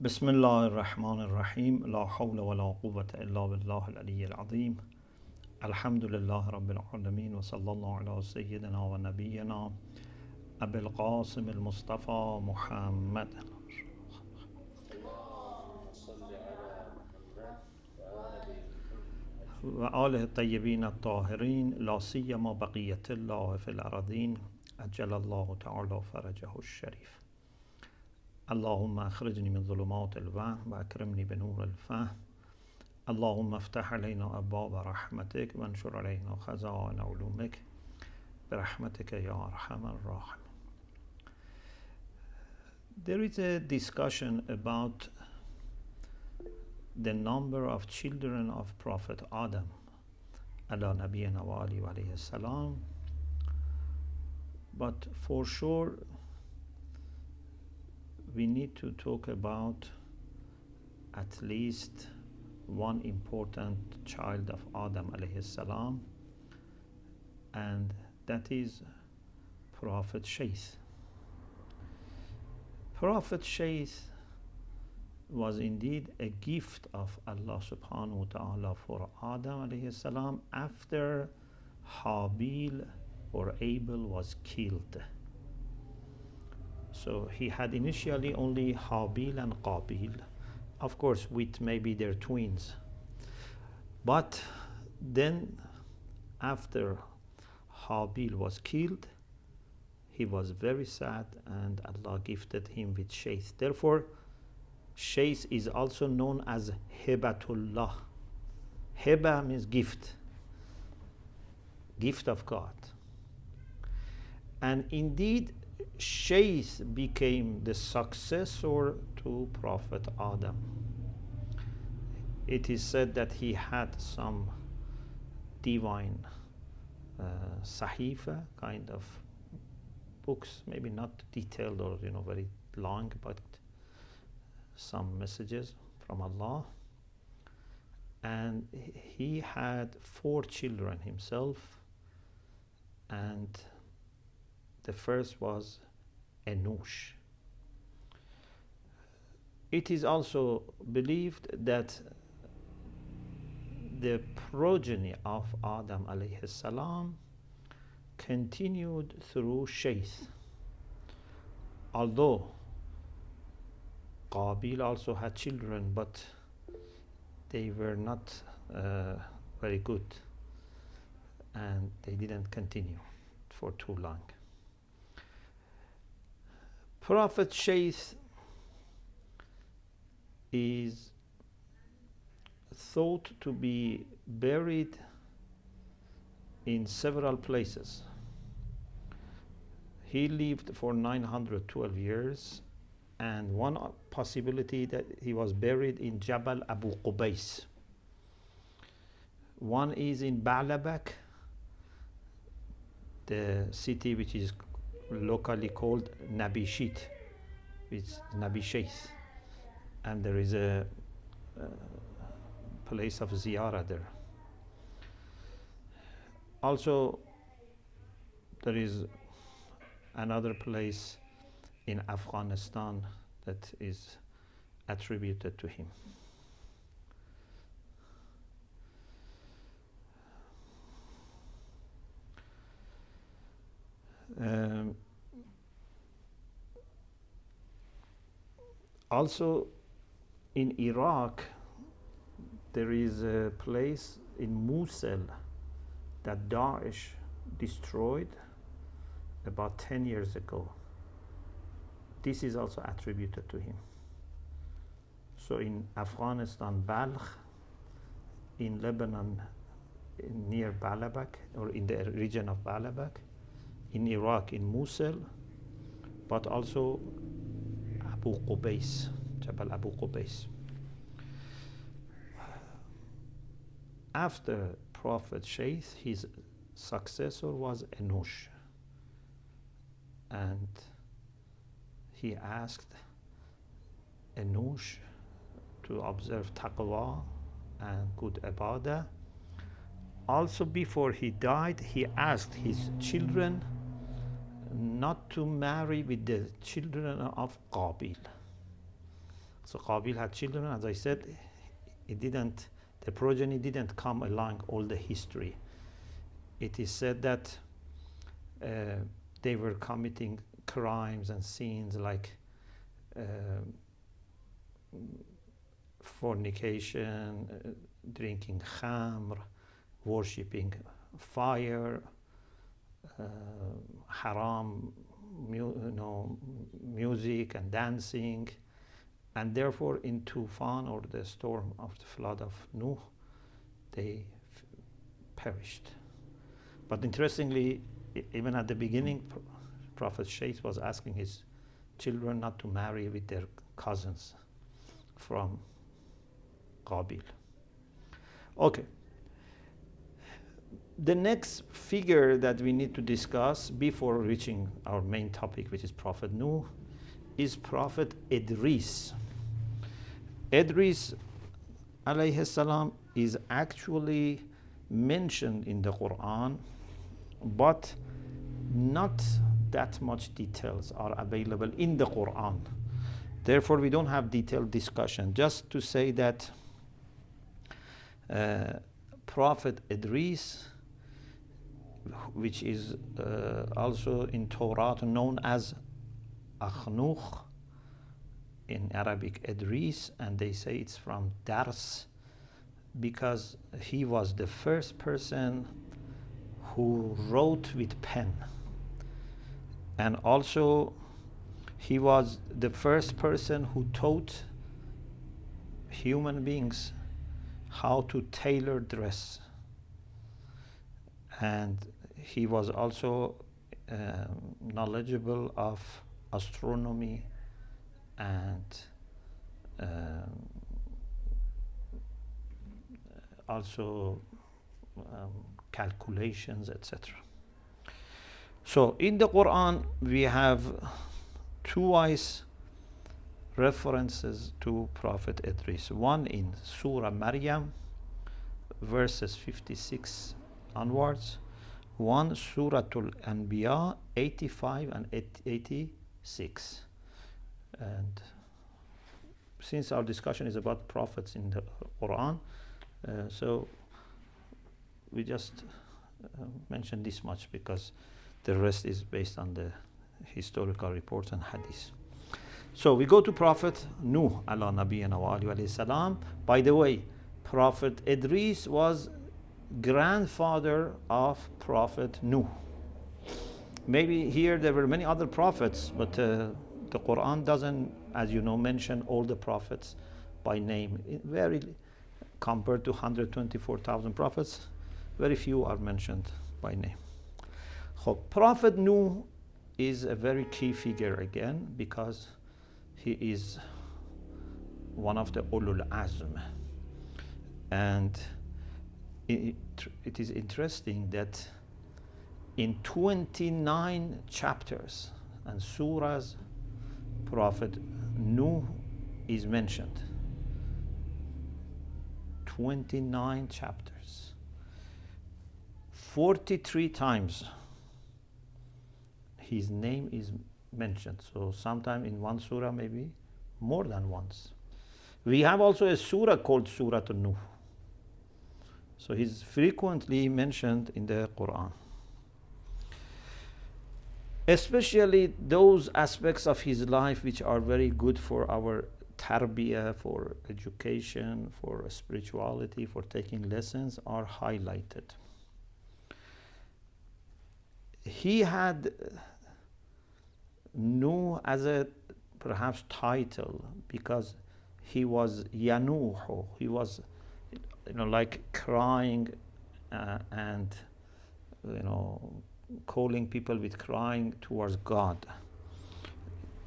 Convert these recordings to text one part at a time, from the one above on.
بسم الله الرحمن الرحيم لا حول ولا قوة إلا بالله العلي العظيم الحمد لله رب العالمين وصلى الله على سيدنا ونبينا أبي القاسم المصطفى محمد وآله الطيبين الطاهرين لا سيما بقية الله في الأرضين أجل الله تعالى فرجه الشريف. اللهم أخرجني من ظلمات الوهم وأكرمني بنور الفهم. اللهم افتح علينا أبواب رحمتك وانشر علينا خزائن علومك برحمتك يا أرحم الراحمين. There is a discussion about the number of children of Prophet Adam ala nabiyina wa alihi wa alayhi salam, but for sure we need to talk about at least one important child of Adam alayhi salam, and that is Prophet Sheikh. Prophet Sheikh was indeed a gift of Allah subhanahu wa ta'ala for Adam alayhi salam after Habil or Abel was killed. So he had initially only Habil and Qabil, of course with maybe their twins. But then after Habil was killed, he was very sad and Allah gifted him with Sheikh. Therefore, Sheikh is also known as Hibatullah. Hiba means gift, gift of God. And indeed, Sheikh became the successor to Prophet Adam. It is said that he had some divine sahifa, kind of books, maybe not detailed or very long, but some messages from Allah. And he had 4 children himself, and the first was Enosh. It is also believed that the progeny of Adam alayhi salam continued through Sheikh, although Qabil also had children, but they were not very good and they didn't continue for too long. Prophet Sheikh is thought to be buried in several places. He lived for 912 years, and one possibility that he was buried in Jabal Abu Qubais. One is in Ba'labak, the city which is locally called Nabishit, which is Nabi Sheikh, and there is a place of ziyarah there. Also, there is another place in Afghanistan that is attributed to him. Also in Iraq there is a place in Mosul that Daesh destroyed about 10 years ago. This is also attributed to him. So in Afghanistan, Balkh, in Lebanon, near Baalabak, or in the region of Baalabak, in Iraq, in Mosul, but also Abu Qubais, Jabal Abu Qubais. After Prophet Sheikh, his successor was Enosh, and he asked Enosh to observe taqwa and good ibadah. Also, before he died, he asked his children not to marry with the children of Qabil. So Qabil had children. As I said, the progeny didn't come along all the history. It is said that they were committing crimes and sins like fornication, drinking khamr, worshipping fire, haram, music and dancing, and therefore in Tufan, or the storm of the flood of Nuh, they perished. But interestingly, even at the beginning, Prophet Sheikh was asking his children not to marry with their cousins from Qabil. Okay. The next figure that we need to discuss before reaching our main topic, which is Prophet Nuh, is Prophet Idris. Idris alayhi salam is actually mentioned in the Quran, but not that much details are available in the Quran. Therefore, we don't have detailed discussion. Just to say that Prophet Idris, which is also in Torah known as Akhnukh, in Arabic Idris, and they say it's from Dars, because he was the first person who wrote with pen. And also, he was the first person who taught human beings how to tailor dress. And he was also knowledgeable of astronomy and also calculations, etc. So in the Quran, we have twice references to Prophet Idris. One in Surah Maryam, verses 56 onwards. One Suratul Anbiya, 85 and 86. And since our discussion is about prophets in the Quran, so we just mention this much, because the rest is based on the historical reports and hadith. So we go to Prophet Nuh ala nabiyyina wa alihi wa salam. By the way, Prophet Idris was grandfather of Prophet Nuh. Maybe here there were many other prophets, but the Quran doesn't, as you know, mention all the prophets by name. Very, compared to 124,000 prophets, very few are mentioned by name. So Prophet Nuh is a very key figure again, because he is one of the Ulul Azm. And it is interesting that in 29 chapters and surahs, Prophet Nuh is mentioned. 29 chapters. 43 times his name is mentioned. So sometime in one surah, maybe more than once. We have also a surah called Surah Nuh. So he's frequently mentioned in the Quran. Especially those aspects of his life which are very good for our tarbiyah, for education, for spirituality, for taking lessons, are highlighted. He had Nuh as a perhaps title, because he was Yanuhu. He was, like crying and, calling people with crying towards God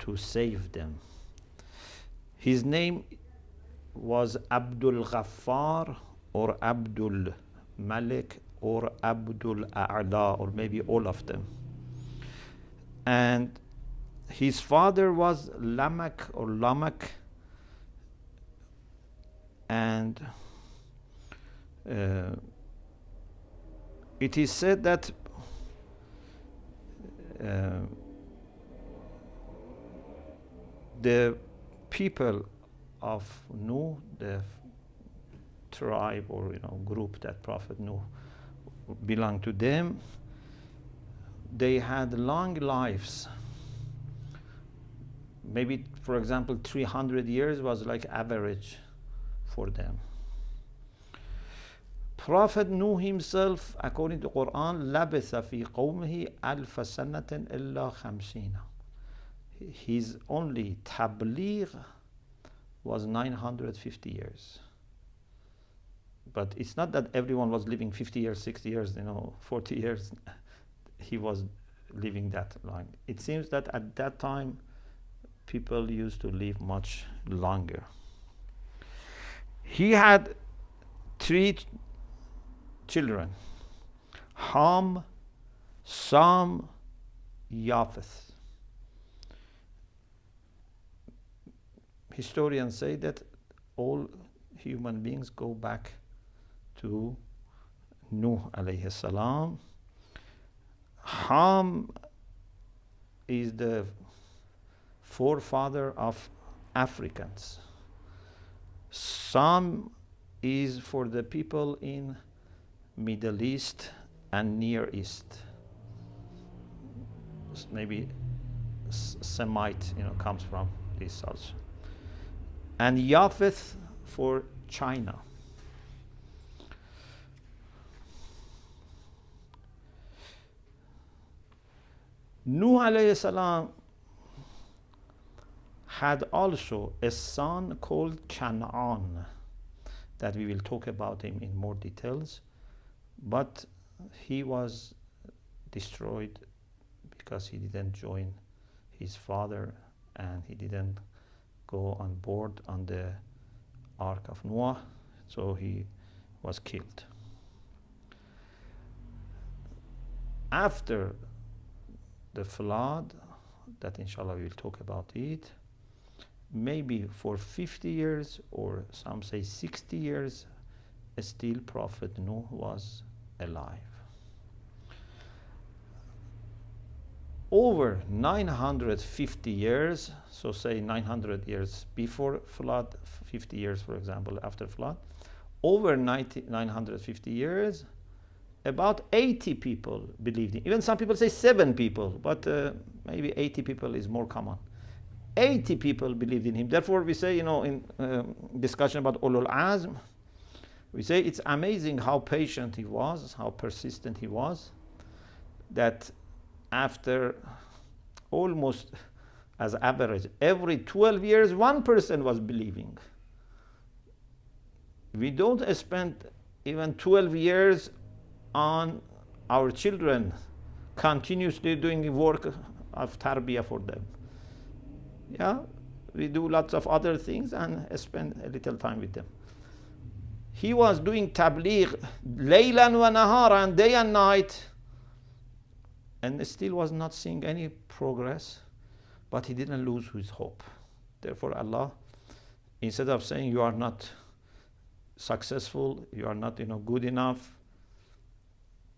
to save them. His name was Abdul Ghaffar, or Abdul Malik, or Abdul A'la, or maybe all of them. And his father was Lamak, and it is said that the people of Nuh, the tribe or group that Prophet Nuh belonged to them, they had long lives. Maybe, for example, 300 years was like average for them. Prophet Nuh himself, according to Quran, لَبِثَ فِي قَوْمِهِ أَلْفَ سَنَةٍ إِلَّا خَمْسِينَ. His only tabligh was 950 years. But it's not that everyone was living 50 years, 60 years, 40 years. He was living that long. It seems that at that time, people used to live much longer. He had 3 children: Ham, Sam, Japheth. Historians say that all human beings go back to Nuh alayhi salam. Ham is the forefather of Africans. Sam is for the people in Middle East and Near East. Maybe Semite, comes from this also. And Japheth for China. Nuh alayhi salam had also a son called Canaan, that we will talk about him in more details, but he was destroyed because he didn't join his father and he didn't go on board on the Ark of Noah, so he was killed. After the flood, that inshallah we will talk about it, maybe for 50 years or some say 60 years, still Prophet Nuh was alive. Over 950 years, so say 900 years before flood, 50 years for example after flood, over 950 years, about 80 people believed in. Even some people say 7 people, but maybe 80 people is more common. 80 people believed in him. Therefore we say, in discussion about Ulul Azm, we say it's amazing how patient he was, how persistent he was, that after almost as average, every 12 years, one person was believing. We don't spend even 12 years on our children, continuously doing work of tarbiyah for them. Yeah, we do lots of other things and spend a little time with them. He was doing tabligh laylan wa naharan, day and night, and still was not seeing any progress, but he didn't lose his hope. Therefore Allah, instead of saying you are not successful, you are not good enough,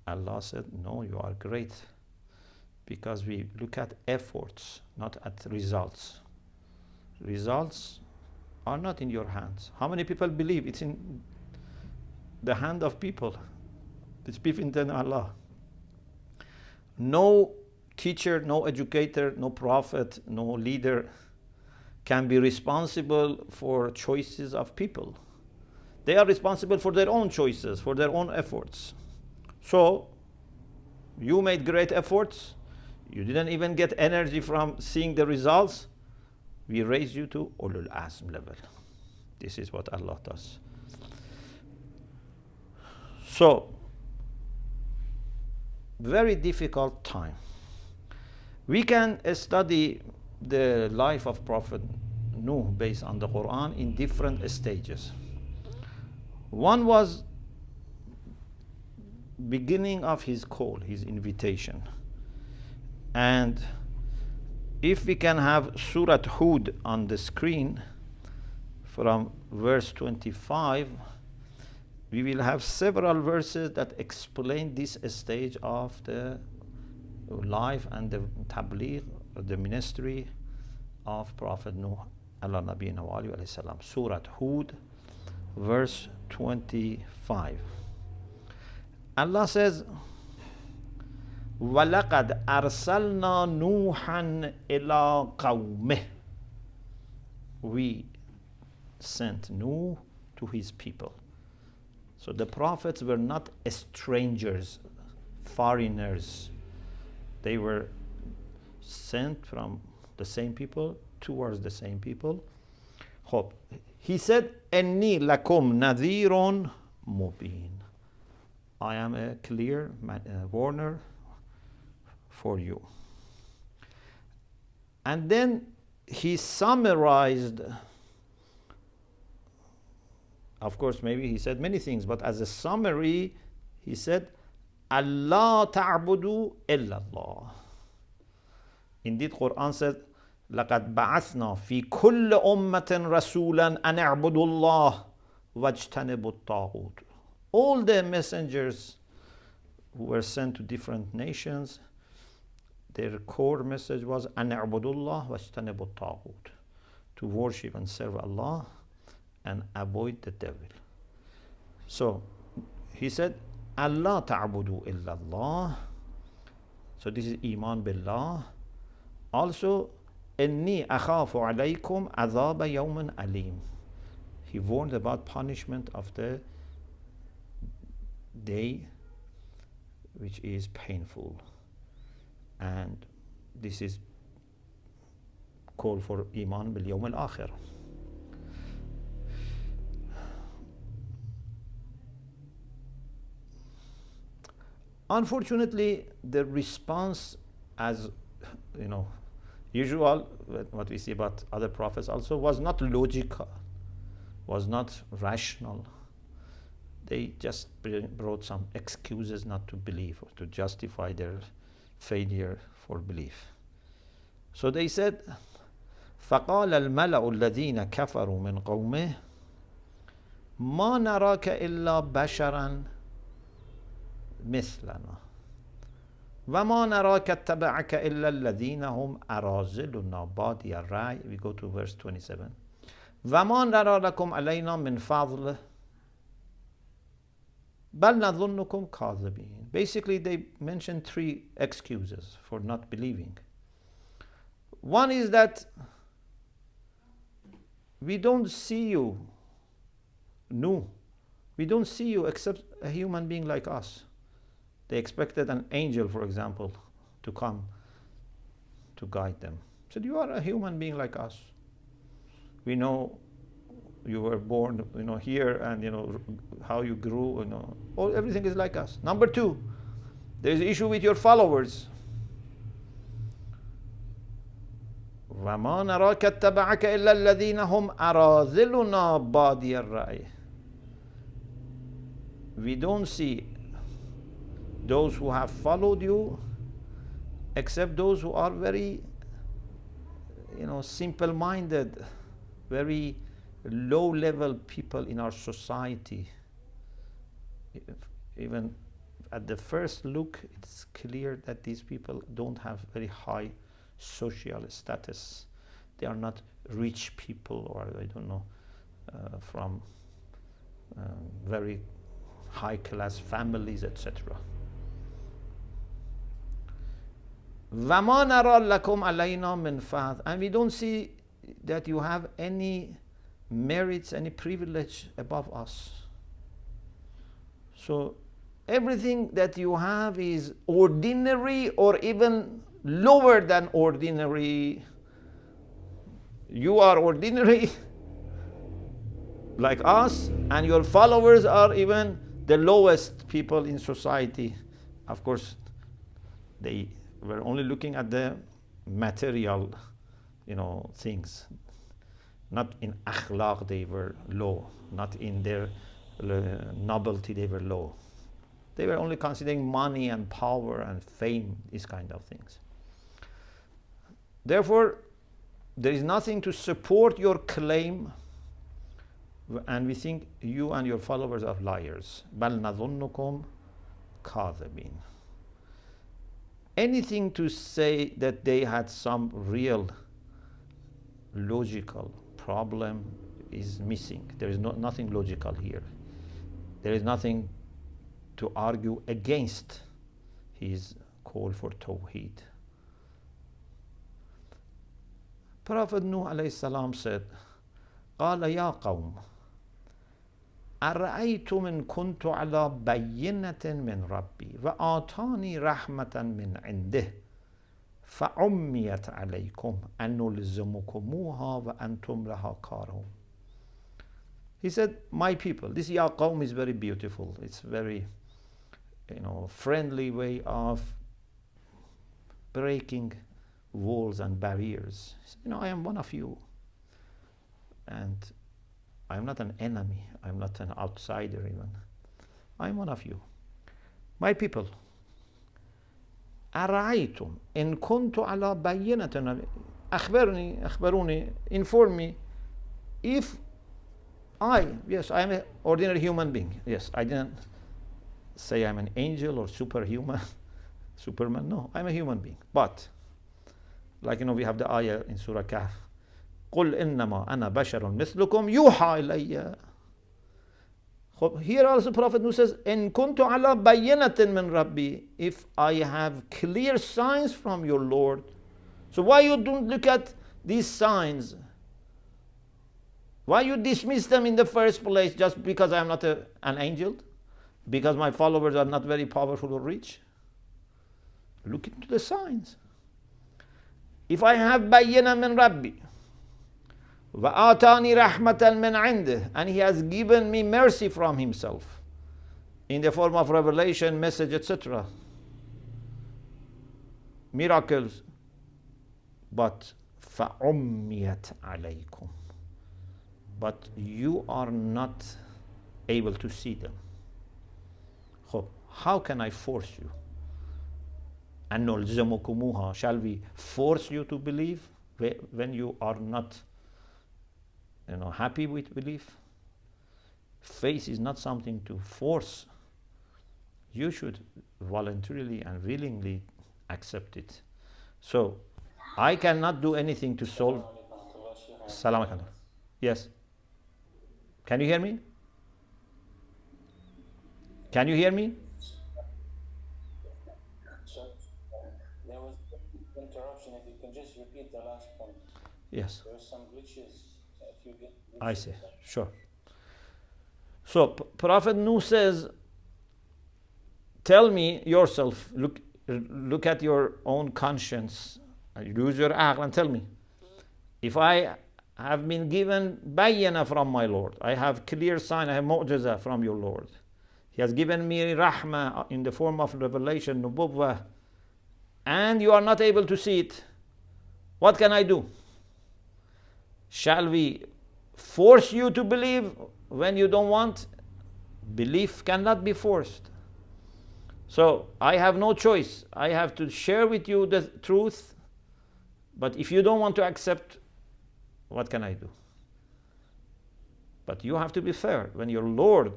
Allah said, no, you are great, because we look at efforts, not at results. Results are not in your hands. How many people believe? It's in the hand of people. It's between Allah. No teacher, no educator, no prophet, no leader can be responsible for choices of people. They are responsible for their own choices, for their own efforts. So, you made great efforts. You didn't even get energy from seeing the results. We raise you to Ulul Azm level. This is what Allah does. So, very difficult time. We can study the life of Prophet Nuh based on the Quran in different stages. One was beginning of his call, his invitation. And if we can have Surah Hud on the screen from verse 25, we will have several verses that explain this stage of the life and the tabligh, the ministry of Prophet Nuh ala nabiyina wa alayhi salam. Surah Hud, verse 25. Allah says, وَلَقَدْ أَرْسَلْنَا نُوحًا إِلَىٰ قَوْمِهِ. We sent Nuh to his people. So the prophets were not strangers, foreigners. They were sent from the same people towards the same people. He said, إِنِّي لَكُمْ نَذِيرٌ مُبِينٌ. I am a clear warner for you. And then he summarized, of course, maybe he said many things, but as a summary, he said, Allah ta'budu illa Allah. Indeed, Quran said, لَقَدْ بَعَثْنَا فِي كُلِّ أُمَّةٍ رَسُولًا أَنْ اعْبُدُوا اللَّهَ وَاجْتَنِبُوا الطَّاغُوتَ. All the messengers who were sent to different nations, their core message was أَنْ اعْبُدُوا اللَّهَ وَاجْتَنِبُوا الطَّاغُوتَ, to worship and serve Allah and avoid the devil. So he said, Allah ta'budu illa Allah. So this is Iman billah. Also, Inni akhafu alaykum azaba yawman alim. He warned about punishment of the day which is painful. And this is call for Iman bil yawm al-akhir. Unfortunately, the response, as you know, usual, what we see about other prophets also, was not logical, was not rational. They just brought some excuses not to believe or to justify their failure for belief. So they said, فَقَالَ الْمَلَأُ الَّذِينَ كَفَرُوا مِنْ قَوْمِهِ مَا نَرَاكَ إِلَّا بَشَرًا مثلنا وما نراك اتبعك إلا الذين هم أراذلنا بادي الرأي. We go to verse 27. وما نرى لكم علينا من فضل بل نظنكم كاذبين. Basically, they mentioned three excuses for not believing. One is that we don't see you. No, we don't see you except a human being like us. They expected an angel, for example, to come to guide them. Said, you are a human being like us. We know you were born, here, and how you grew, everything is like us. Number two, there is an issue with your followers. وَمَا نَرَاكَ اتَّبَعَكَ إِلَّا الَّذِينَ هُمْ أَرَاذِلُنَا بَادِيَ الرَّأْيِ. We don't see those who have followed you except those who are very simple-minded, very low-level people in our society. Even at the first look, it's clear that these people don't have very high social status. They are not rich people, or I don't know, from very high-class families, etc. وَمَا نَرَى لَكُمْ عَلَيْنَا مِنْ فَضْلٍ. And we don't see that you have any merits, any privilege above us. So everything that you have is ordinary or even lower than ordinary. You are ordinary like us, and your followers are even the lowest people in society. Of course, they were only looking at the material, things. Not in akhlaq they were low, not in their nobility they were low. They were only considering money and power and fame, these kind of things. Therefore, there is nothing to support your claim, and we think you and your followers are liars. بَلْ نَظُنُّكُمْ كَاذِبِينَ. Anything to say that they had some real logical problem is missing. There is nothing logical here. There is nothing to argue against his call for Tawheed. Prophet Nuh alayhi salam said, قال يا قوم أرأيتم إن كنت على بينة من ربي وآتاني رحمة من عنده فعميت عليكم أن نلزمكموها وأنتم لها كارهون. He said, my people, this Ya Qawm is very beautiful. It's very, friendly way of breaking walls and barriers. I am one of you. And I'm not an enemy. I'm not an outsider even. I'm one of you. My people, أرأيتم إن كنت على بينة أخبروني, inform me if yes, I am an ordinary human being. Yes, I didn't say I'm an angel or superhuman, Superman. No, I'm a human being. But, we have the ayah in Surah Kahf. قُلْ إِنَّمَا أَنَا بَشَرٌ مِثْلُكُمْ يُوحَى إِلَيَّ. Here also Prophet Nuh says, إِن كُنْتُ عَلَى بَيِّنَةٍ مِّن رَبِّي. If I have clear signs from your Lord. So why you don't look at these signs? Why you dismiss them in the first place just because I am not an angel? Because my followers are not very powerful or rich? Look into the signs. If I have bayyana min Rabbi, وَآتَانِي رَحْمَةً مِّنْ عِنْدِهِ, and he has given me mercy from himself in the form of revelation, message, etc. Miracles. But فَعُمِّيَتْ عَلَيْكُمْ. But you are not able to see them. How can I force you? And نُلْزِمُكُمُوهَا. Shall we force you to believe when you are not happy with belief? Faith is not something to force. You should voluntarily and willingly accept it. So, I cannot do anything to solve. Salam alaikum. Yes. Can you hear me? Can you hear me? There was interruption. If you can just repeat the last point. Yes. There were some glitches. I see. Sure. So Prophet Nuh says, tell me yourself, look at your own conscience, use your aql and tell me, if I have been given bayyana from my Lord, I have clear sign, I have mu'jiza from your Lord, he has given me rahmah in the form of revelation, nubuwwah, and you are not able to see it, what can I do? Shall we force you to believe when you don't want? Belief cannot be forced. So I have no choice. I have to share with you the truth. But if you don't want to accept, what can I do? But you have to be fair. When your Lord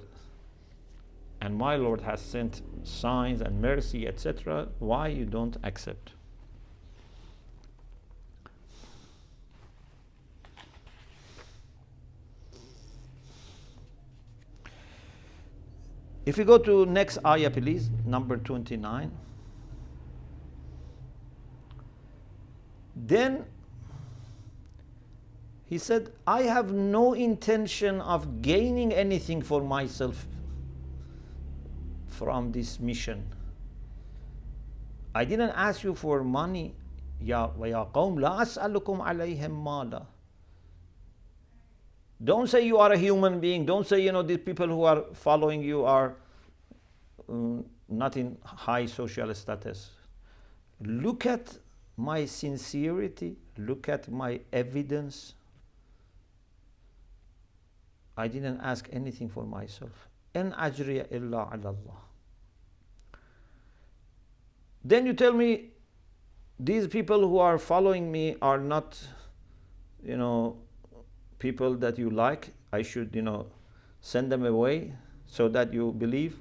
and my Lord has sent signs and mercy, etc., why you don't accept? If we go to next ayah, please, number 29. Then he said, I have no intention of gaining anything for myself from this mission. I didn't ask you for money. Ya qawm la as'alukum alayhim mala. Don't say you are a human being. Don't say, these people who are following you are not in high social status. Look at my sincerity. Look at my evidence. I didn't ask anything for myself. In ajriya illa ala Allah. Then you tell me these people who are following me are not, people that you like. I should, send them away so that you believe.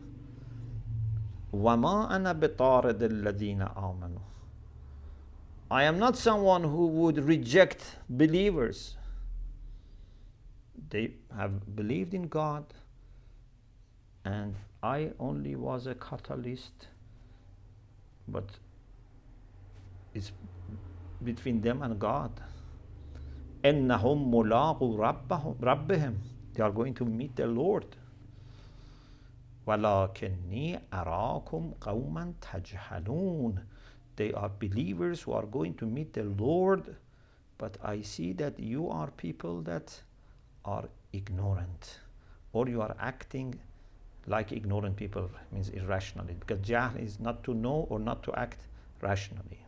وَمَا أَنَا بِطَارِدِ الَّذِينَ آمَنُوا. I am not someone who would reject believers. they have believed in God, and I only was a catalyst, but it's between them and God. إنهم ملاقو ربهم. They are going to meet their Lord. ولكني أراكم قوما تجهلون. They are believers who are going to meet their Lord, but I see that you are people that are ignorant, or you are acting like ignorant people, means irrationally, because jahl is not to know or not to act rationally.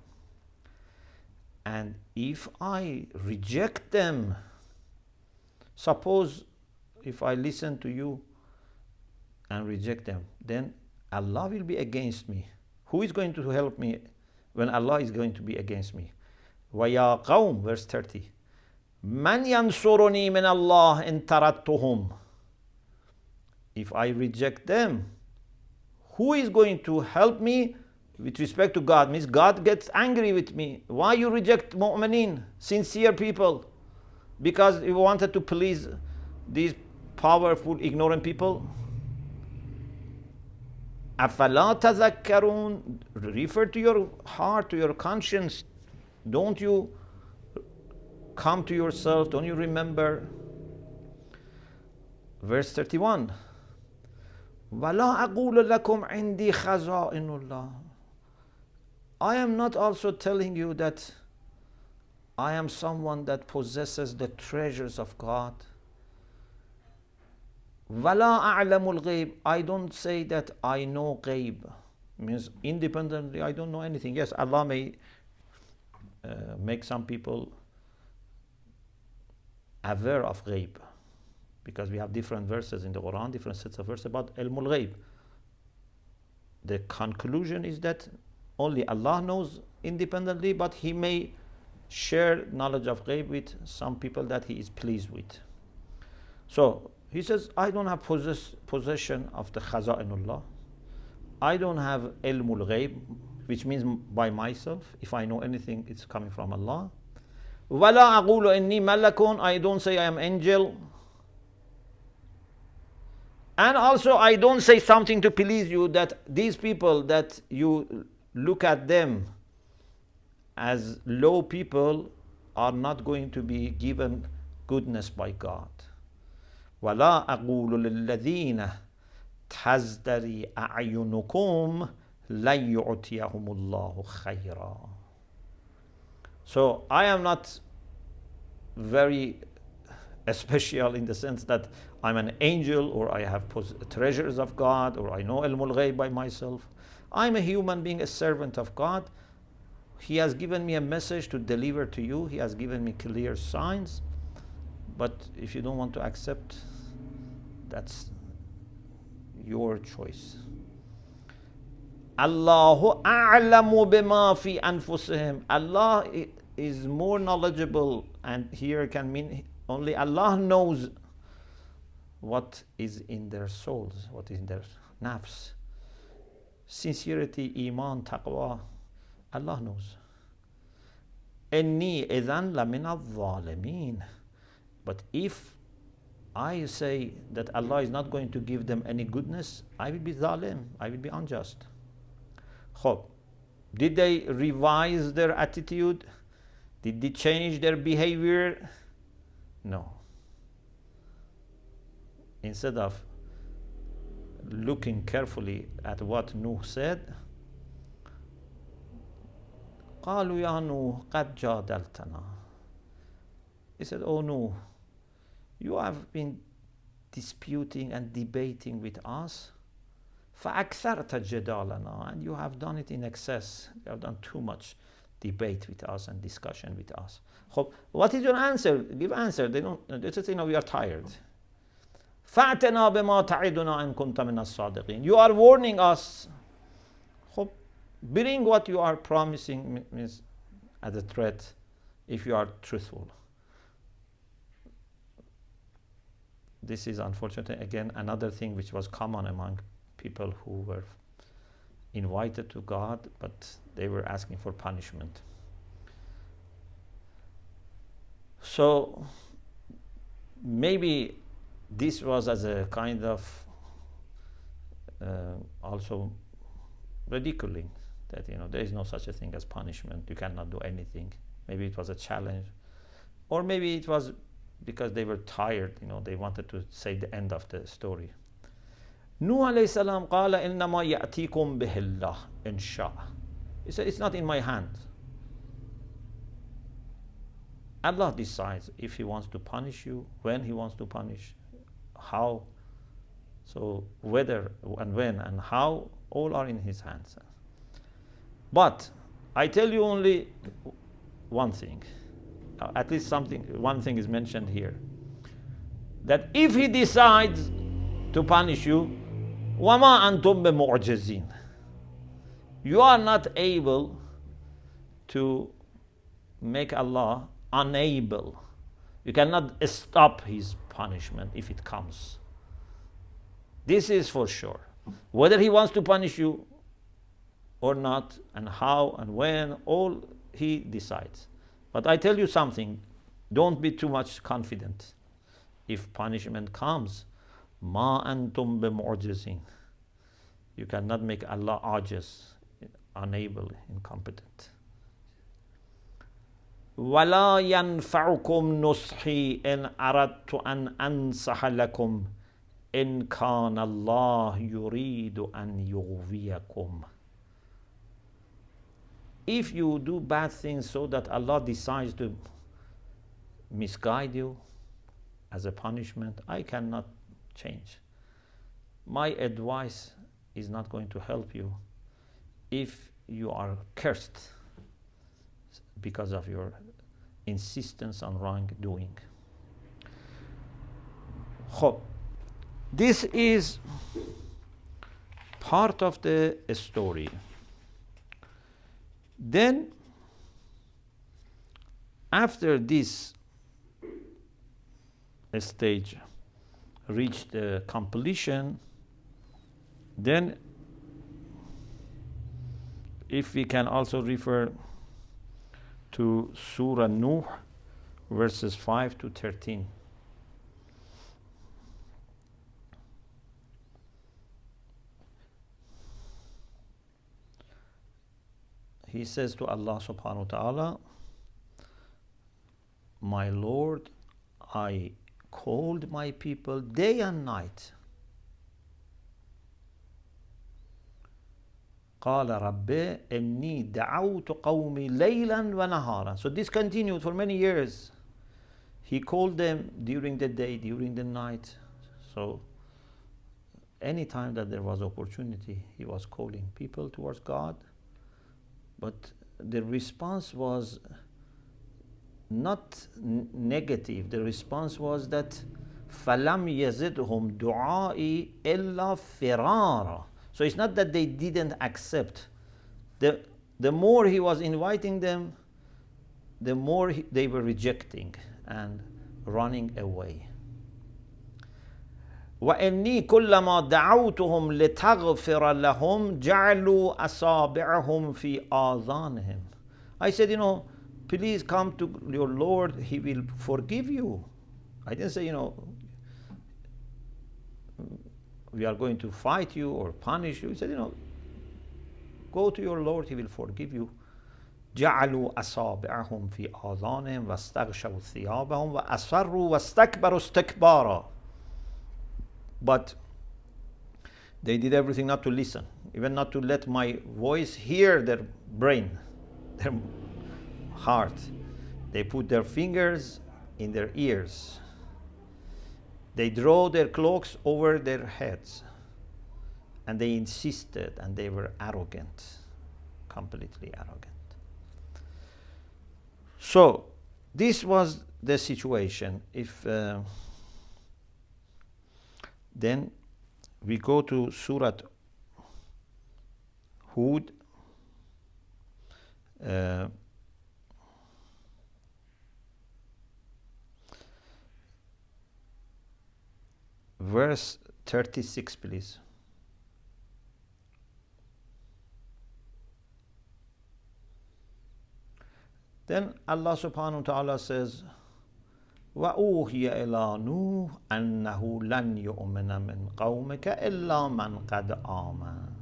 And if I reject them, suppose if I listen to you and reject them, then Allah will be against me. Who is going to help me when Allah is going to be against me? وَيَا قَوْمِ, verse 30. مَنْ يَنْصُرُنِي مِنَ اللَّهِ إِنْ تَرَدتُّهُمْ. If I reject them, who is going to help me with respect to God? Means God gets angry with me. Why you reject mu'mineen, sincere people? Because you wanted to please these powerful, ignorant people? أَفَلَا تَذَكَّرُونَ. Refer to your heart, to your conscience. Don't you come to yourself? Don't you remember? Verse 31. وَلَا أَقُولُ لَكُمْ عِنْدِي خَزَائِنُ اللَّهِ. I am not also telling you that I am someone that possesses the treasures of God. وَلَا أَعْلَمُ الْغَيْبِ. I don't say that I know ghaib. Means independently I don't know anything. Yes, Allah may make some people aware of ghaib, because we have different verses in the Quran, different sets of verses about ilmul ghaib. The conclusion is that only Allah knows independently, but He may share knowledge of ghaib with some people that He is pleased with. So He says, I don't have possession of the khaza'inullah. I don't have ilmul ghaib, which means by myself. If I know anything, it's coming from Allah. وَلَا أَقُولُ إِنِّي مَلَكٌ. I don't say I am angel. And also I don't say something to please you, that these people that you look at them as low people are not going to be given goodness by God. وَلَا أَقُولُ لِلَّذِينَ تَزْدَرِي أَعْيُنُكُمْ لَنْ يُعْتِيَهُمُ اللَّهُ خَيْرًا. So I am not very special in the sense that I'm an angel, or I have treasures of God, or I know ilmul ghaib by myself. I'm a human being, a servant of God. He has given me a message to deliver to you. He has given me clear signs. But if you don't want to accept, that's your choice. Allahu a'lamu bima fi anfusihim. Allah is more knowledgeable, and here can mean only Allah knows what is in their souls, what is in their nafs. Sincerity, iman, taqwa, Allah knows. Inni idhan lamina al-zalimin. But if I say that Allah is not going to give them any goodness, I will be zalim, I will be unjust. Khob. Did they revise their attitude? Did they change their behavior? No. Instead of looking carefully at what Nuh said, قالوا يا نوح قد جادلتنا. He said, oh Nuh, you have been disputing and debating with us. فأكثرت جدالنا. And you have done it in excess. You have done too much debate with us and discussion with us. What is your answer? Give answer. They just say, no, we are tired. فَأْتَنَا بِمَا تَعِدُنَا إِن كُنْتَ مِنَ الصَّادِقِينَ. You are warning us. Bring what you are promising means as a threat if you are truthful. This is unfortunately again another thing which was common among people who were invited to God, but they were asking for punishment. So maybe this was as a kind of also ridiculing that there is no such a thing as punishment, you cannot do anything. Maybe it was a challenge, or maybe it was because they were tired, they wanted to say the end of the story. Nuh alayhi salam qala innama ya'tikum bihillah insha. He said, it's not in my hand. Allah decides if He wants to punish you, when He wants to punish, how. So whether and when and how, all are in His hands. But I tell you only one thing, at least one thing is mentioned here, that if He decides to punish you, وَمَا أَنْتُمْ بِمُعْجِزِينَ, you are not able to make Allah unable. You cannot stop His punishment if it comes. This is for sure. Whether He wants to punish you or not, and how and when, all He decides. But I tell you something, don't be too much confident. If punishment comes, ma antum bimu'jizin, you cannot make Allah ajiz, unable, incompetent. وَلَا يَنْفَعُكُمْ نُصْحِي إِنْ أَرَدْتُ أَنْ أَنْصَحَ لَكُمْ إِنْ كَانَ اللَّهُ يُرِيدُ أَنْ يُغْوِيَكُمْ. If you do bad things so that Allah decides to misguide you as a punishment, I cannot change. My advice is not going to help you if you are cursed because of your insistence on wrongdoing. This is part of the story. Then, after this stage reached completion, then if we can also refer to Surah Nuh, verses 5 to 13. He says to Allah subhanahu wa ta'ala, my Lord, I called my people day and night. قال رب إني دعوت قومي ليلا ونهارا. So this continued for many years. He called them during the day, during the night. So any time that there was opportunity, he was calling people towards God. But the response was not negative. The response was that فَلَمْ يَزِدْهُمْ دُعَائِي إِلَّا فِرَارًا. So it's not that they didn't accept. The more he was inviting them, the more they were rejecting and running away. وَإِنِّي كُلَّمَا دَعَوْتُهُمْ لِتَغْفِرَ لَهُمْ جَعَلُوا أَصَابِعَهُمْ فِي آذَانِهِمْ. I said, please come to your Lord, He will forgive you. I didn't say, we are going to fight you or punish you. He said, go to your Lord, He will forgive you. جَعَلُوا أَصَابِعَهُمْ فِي آذَانِهِمْ وَاسْتَغْشَوْا ثِيَابَهُمْ وَأَصَرُّوا وَاسْتَكْبَرُوا اسْتِكْبَارًا. But they did everything not to listen, even not to let my voice hear their brain, their heart. They put their fingers in their ears. They draw their cloaks over their heads. And they insisted, and they were arrogant, completely arrogant. So, this was the situation. Then we go to Surah Hud, verse 36, please. Then Allah subhanahu wa ta'ala says, وأوحي إلى نوح أنه لن يؤمن من قومك إلا من قد آمن.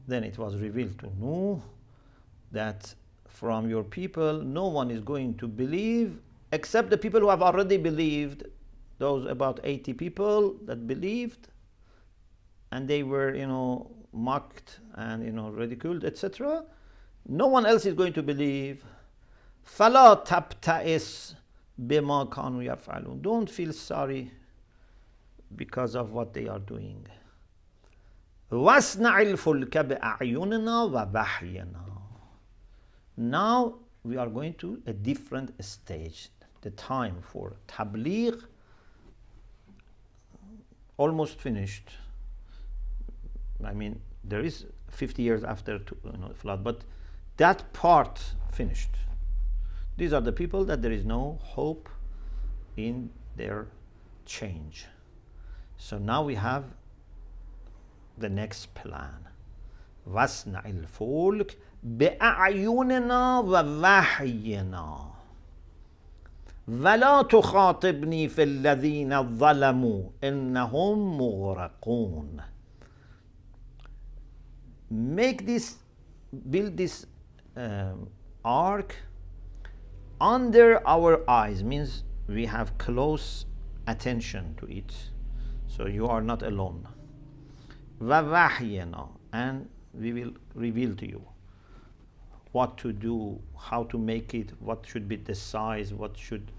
Then it was revealed to Nuh that from your people no one is going to believe except the people who have already believed, those about 80 people that believed, and they were, mocked and, ridiculed, etc. No one else is going to believe. فَلَا تَبْتَئِسْ بِمَا كَانُوا يَفْعَلُونَ. Don't feel sorry because of what they are doing. وَاصْنَعِ الْفُلْكَ بِأَعْيُنِنَا وَوَحْيِنَا. Now we are going to a different stage. The time for tabligh almost finished. I mean, there is 50 years after flood, but that part finished. These are the people that there is no hope in their change. So now we have the next plan. وَاصْنَعِ الْفُلْكَ بِأَعْيُنِنَا وَوَحْيِنَا وَلَا تُخَاطِبْنِي فِي الَّذِينَ ظَلَمُوا إِنَّهُمْ مُغْرَقُونَ. Build this ark under our eyes, means we have close attention to it, so you are not alone. وَوَحْيِنَا, and we will reveal to you what to do, how to make it, what should be the size, what should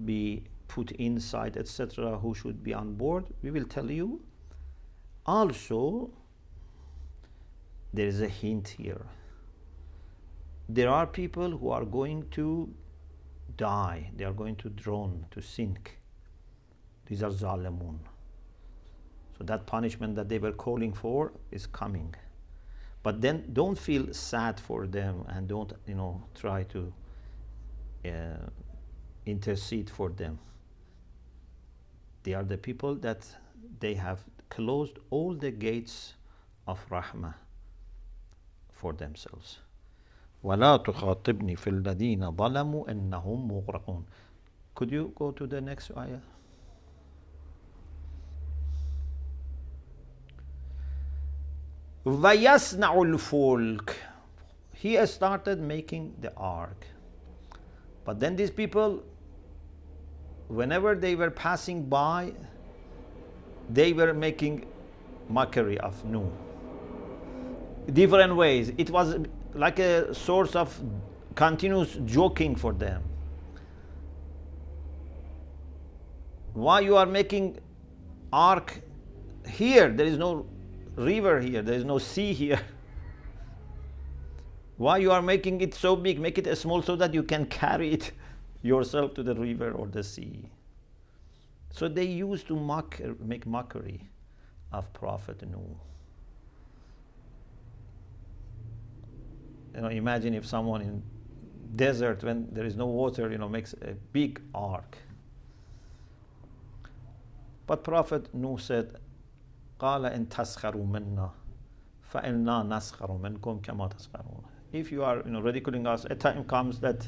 be put inside, etc., who should be on board. We will tell you. Also, there is a hint here. There are people who are going to die, they are going to drown, to sink. These are zalimun. So that punishment that they were calling for is coming. But then don't feel sad for them, and don't try to intercede for them. They are the people that they have closed all the gates of rahmah for themselves. وَلَا تُخَاطِبْنِي فِي الَّذِينَ ظَلَمُوا إِنَّهُمْ مُغْرَقُونَ. Could you go to the next ayah? وَيَصْنَعُ الْفُلْكَ. He started making the ark. But then these people, whenever they were passing by, they were making mockery of Nuh. Different ways. It was like a source of continuous joking for them. Why you are making ark here? There is no river here, there is no sea here. Why you are making it so big? Make it small so that you can carry it yourself to the river or the sea. So they used to make mockery of Prophet Nuh. Imagine if someone in desert, when there is no water, makes a big ark. But Prophet Nuh said, قَالَ إِن تَسْخَرُوا مِنَّا فَإِنَّا نَسْخَرُ مِنْكُمْ كَمَا تَسْخَرُونَ. If you are ridiculing us, a time comes that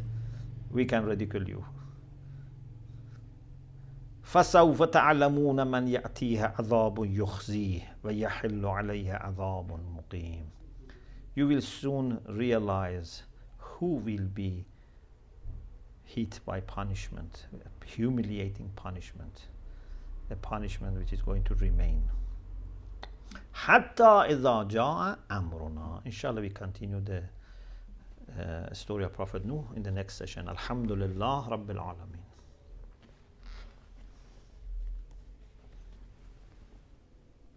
we can ridicule you. فَسَوْفَ تَعْلَمُونَ مَنْ يَأْتِيهَا عَذَابٌ يُخْزِيهِ وَيَحِلُّ عَلَيْهَا عَذَابٌ مُقِيمٌ. You will soon realize who will be hit by punishment, humiliating punishment, a punishment which is going to remain. حَتَّى إِذَا جَاءَ أَمْرُنَا. Inshallah, we continue the story of Prophet Nuh in the next session. Alhamdulillah Rabbil Alameen.